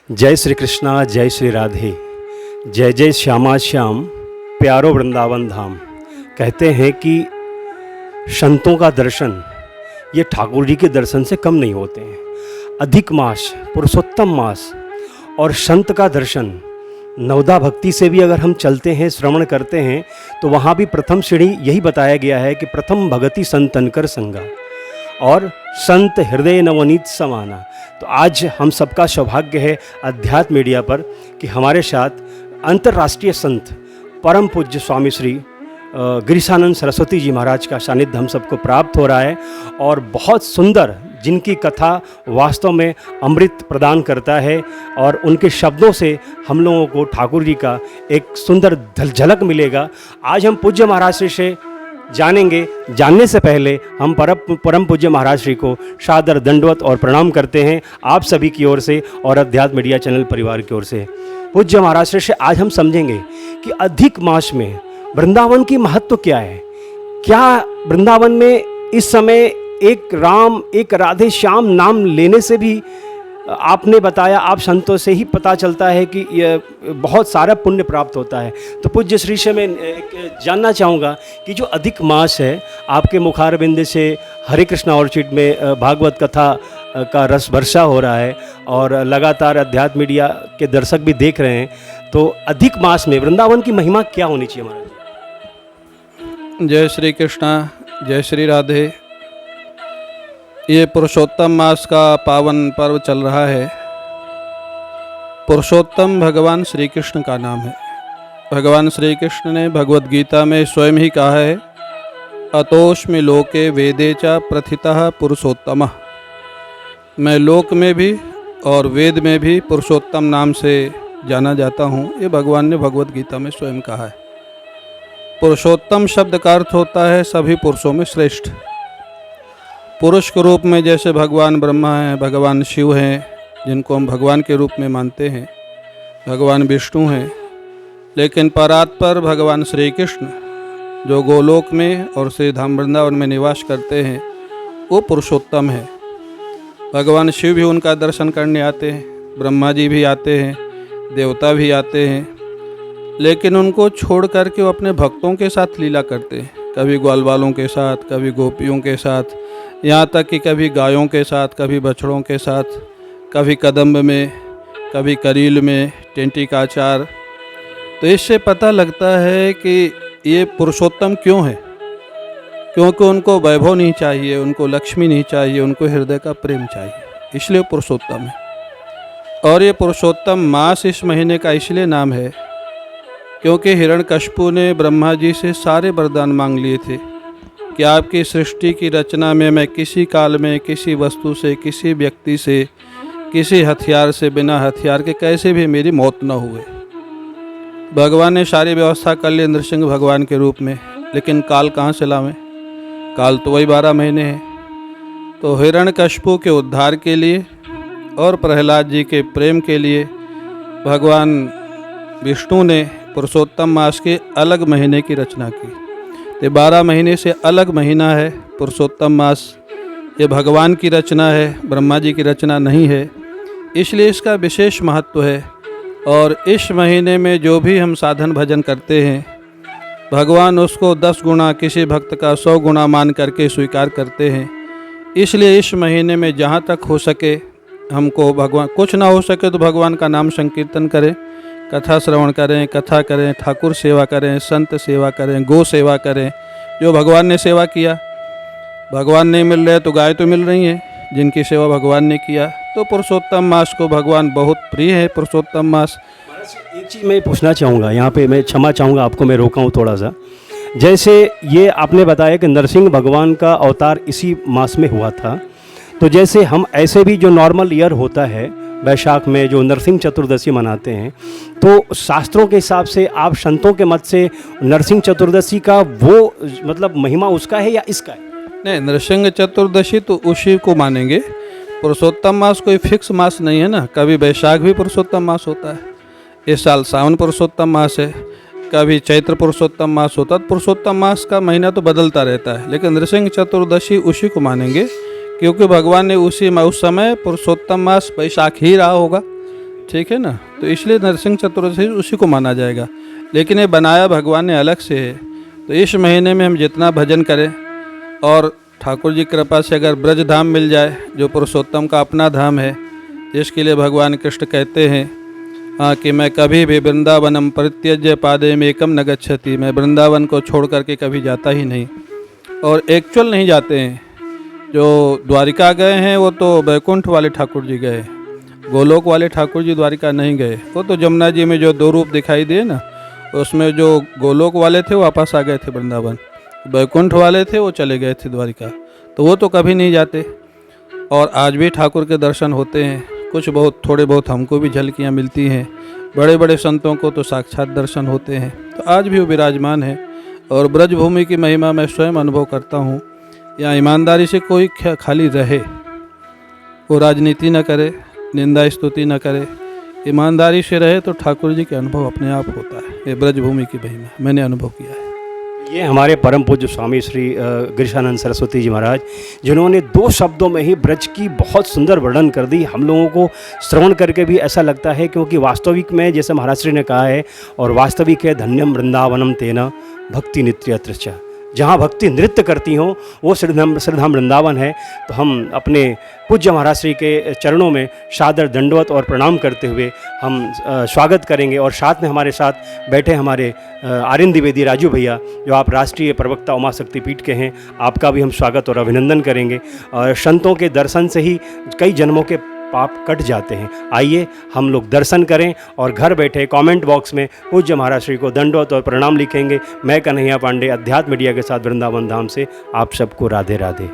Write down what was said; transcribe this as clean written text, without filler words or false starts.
जय श्री कृष्णा, जय श्री राधे, जय जय श्यामा श्याम, प्यारो वृंदावन धाम। कहते हैं कि संतों का दर्शन ये ठाकुर जी के दर्शन से कम नहीं होते हैं। अधिक मास, पुरुषोत्तम मास और संत का दर्शन नवदा भक्ति से भी अगर हम चलते हैं, श्रवण करते हैं, तो वहाँ भी प्रथम श्रेणी यही बताया गया है कि प्रथम भगति संतन कर संगा और संत हृदय नवनीत समाना। तो आज हम सबका सौभाग्य है अध्यात्म मीडिया पर कि हमारे साथ अंतर्राष्ट्रीय संत परम पूज्य स्वामी श्री गिरीशानंद सरस्वती जी महाराज का सानिध्य हम सबको प्राप्त हो रहा है और बहुत सुंदर, जिनकी कथा वास्तव में अमृत प्रदान करता है और उनके शब्दों से हम लोगों को ठाकुर जी का एक सुंदर झलक मिलेगा। आज हम पूज्य महाराज श्री से जानेंगे। जानने से पहले हम परम पूज्य महाराज श्री को सादर दंडवत और प्रणाम करते हैं आप सभी की ओर से और अध्यात्म मीडिया चैनल परिवार की ओर से। पूज्य महाराज श्री से आज हम समझेंगे कि अधिक मास में वृंदावन की महत्व क्या है। क्या वृंदावन में इस समय एक राम एक राधे श्याम नाम लेने से भी आपने बताया, आप संतों से ही पता चलता है कि यह बहुत सारा पुण्य प्राप्त होता है। तो पूज्य श्री से मैं जानना चाहूँगा कि जो अधिक मास है, आपके मुखारबिंद से हरे कृष्णा ऑर्चिड में भागवत कथा का रस वर्षा हो रहा है और लगातार अध्यात्म मीडिया के दर्शक भी देख रहे हैं, तो अधिक मास में वृंदावन की महिमा क्या होनी चाहिए महाराज? जय श्री कृष्णा, जय श्री राधे। ये पुरुषोत्तम मास का पावन पर्व चल रहा है। पुरुषोत्तम भगवान श्री कृष्ण का नाम है। भगवान श्री कृष्ण ने भगवद गीता में स्वयं ही कहा है, अतोष्मि लोके वेदे च प्रथितः पुरुषोत्तमः। मैं लोक में भी और वेद में भी पुरुषोत्तम नाम से जाना जाता हूँ। ये भगवान ने भगवद गीता में स्वयं कहा है। पुरुषोत्तम शब्द का अर्थ होता है सभी पुरुषों में श्रेष्ठ। पुरुष के रूप में जैसे भगवान ब्रह्मा हैं, भगवान शिव हैं, जिनको हम भगवान के रूप में मानते हैं, भगवान विष्णु हैं, लेकिन परात्पर भगवान श्री कृष्ण जो गोलोक में और श्री धाम वृंदावन में निवास करते हैं, वो पुरुषोत्तम है। भगवान शिव भी उनका दर्शन करने आते हैं, ब्रह्मा जी भी आते हैं, देवता भी आते हैं, लेकिन उनको छोड़ करके वो अपने भक्तों के साथ लीला करते हैं। कभी ग्वाल वालों के साथ, कभी गोपियों के साथ, यहाँ तक कि कभी गायों के साथ, कभी बछड़ों के साथ, कभी कदम्ब में, कभी करील में, टेंटी का आचार। तो इससे पता लगता है कि ये पुरुषोत्तम क्यों है। क्योंकि उनको वैभव नहीं चाहिए, उनको लक्ष्मी नहीं चाहिए, उनको हृदय का प्रेम चाहिए, इसलिए पुरुषोत्तम है। और ये पुरुषोत्तम मास इस महीने का इसलिए नाम है क्योंकि हिरण्यकशिपु ने ब्रह्मा जी से सारे वरदान मांग लिए थे कि आपकी सृष्टि की रचना में मैं किसी काल में किसी वस्तु से, किसी व्यक्ति से, किसी हथियार से, बिना हथियार के कैसे भी मेरी मौत न हुए। भगवान ने सारी व्यवस्था कर ली नृसिंह भगवान के रूप में, लेकिन काल कहाँ से लावें? काल तो वही 12 महीने हैं। तो हिरण्यकशिपु के उद्धार के लिए और प्रहलाद जी के प्रेम के लिए भगवान विष्णु ने पुरुषोत्तम मास के अलग महीने की रचना की। ये 12 महीने से अलग महीना है पुरुषोत्तम मास। ये भगवान की रचना है, ब्रह्मा जी की रचना नहीं है, इसलिए इसका विशेष महत्व है। और इस महीने में जो भी हम साधन भजन करते हैं, भगवान उसको 10 गुना, किसी भक्त का 100 गुना मान करके स्वीकार करते हैं। इसलिए इस महीने में जहाँ तक हो सके हमको भगवान, कुछ ना हो सके तो भगवान का नाम संकीर्तन करें, कथा श्रवण करें, कथा करें, ठाकुर सेवा करें, संत सेवा करें, गो सेवा करें। जो भगवान ने सेवा किया, भगवान नहीं मिल रहे तो गाय तो मिल रही हैं, जिनकी सेवा भगवान ने किया। तो पुरुषोत्तम मास को भगवान बहुत प्रिय है। पुरुषोत्तम मास, एक चीज़ मैं पूछना चाहूँगा, यहाँ पे मैं क्षमा चाहूँगा आपको, मैं रोका हूँ थोड़ा सा। जैसे ये आपने बताया कि नरसिंह भगवान का अवतार इसी मास में हुआ था, तो जैसे हम ऐसे भी जो नॉर्मल ईयर होता है वैशाख में जो नरसिंह चतुर्दशी मनाते हैं, तो शास्त्रों के हिसाब से, आप संतों के मत से नरसिंह चतुर्दशी का वो मतलब महिमा उसका है या इसका है? नहीं, नरसिंह चतुर्दशी तो उसी को मानेंगे। पुरुषोत्तम मास कोई फिक्स मास नहीं है ना। कभी वैशाख भी पुरुषोत्तम मास होता है, इस साल सावन पुरुषोत्तम मास है, कभी चैत्र पुरुषोत्तम मास होता है। पुरुषोत्तम मास का महीना तो बदलता रहता है, लेकिन नरसिंह चतुर्दशी उसी को मानेंगे क्योंकि भगवान ने उस समय पुरुषोत्तम मास वैशाख ही रहा होगा, ठीक है ना। तो इसलिए नरसिंह चतुर्दशी उसी को माना जाएगा, लेकिन ये बनाया भगवान ने अलग से है। तो इस महीने में हम जितना भजन करें, और ठाकुर जी की कृपा से अगर ब्रज धाम मिल जाए जो पुरुषोत्तम का अपना धाम है, जिसके लिए भगवान कृष्ण कहते हैं कि मैं कभी भी वृंदावनम परित्यज्य पादे में एकम न गच्छति, मैं वृंदावन को छोड़ करके कभी जाता ही नहीं। और एक्चुअल नहीं जाते हैं, जो द्वारिका गए हैं वो तो बैकुंठ वाले ठाकुर जी गए, गोलोक वाले ठाकुर जी द्वारिका नहीं गए। वो तो जमुना जी में जो 2 रूप दिखाई दिए ना, उसमें जो गोलोक वाले थे वो वापस आ गए थे वृंदावन, बैकुंठ वाले थे वो चले गए थे द्वारिका, तो वो तो कभी नहीं जाते। और आज भी ठाकुर के दर्शन होते हैं, कुछ बहुत थोड़े बहुत हमको भी झलकियाँ मिलती हैं, बड़े बड़े संतों को तो साक्षात दर्शन होते हैं। तो आज भी वो विराजमान है, और ब्रजभूमि की महिमा मैं स्वयं अनुभव करता हूँ। यहाँ ईमानदारी से कोई खाली रहे, वो राजनीति न करे, निंदा स्तुति न करे, ईमानदारी से रहे तो ठाकुर जी के अनुभव अपने आप होता है। ये ब्रजभूमि की महिमा मैंने अनुभव किया है। ये हमारे परम पूज्य स्वामी श्री गिरिशानंद सरस्वती जी महाराज, जिन्होंने 2 शब्दों में ही ब्रज की बहुत सुंदर वर्णन कर दी। हम लोगों को श्रवण करके भी ऐसा लगता है, क्योंकि वास्तविक में जैसे महाराज श्री ने कहा है, और वास्तविक है धन्यम वृंदावनम तेना भक्ति नित्यत्र च, जहाँ भक्ति नृत्य करती हो वो श्रीधाम वृंदावन है। तो हम अपने पूज्य महाराज श्री के चरणों में सादर दंडवत और प्रणाम करते हुए हम स्वागत करेंगे। और साथ में हमारे साथ बैठे हमारे आर्यन द्विवेदी राजू भैया, जो आप राष्ट्रीय प्रवक्ता उमा शक्ति पीठ के हैं, आपका भी हम स्वागत और अभिनंदन करेंगे। और संतों के दर्शन से ही कई जन्मों के पाप कट जाते हैं। आइए हम लोग दर्शन करें, और घर बैठे कमेंट बॉक्स में पूज्य महाराज श्री को दंडवत और प्रणाम लिखेंगे। मैं कन्हैया पांडे, अध्यात्म मीडिया के साथ वृंदावन धाम से आप सबको राधे राधे।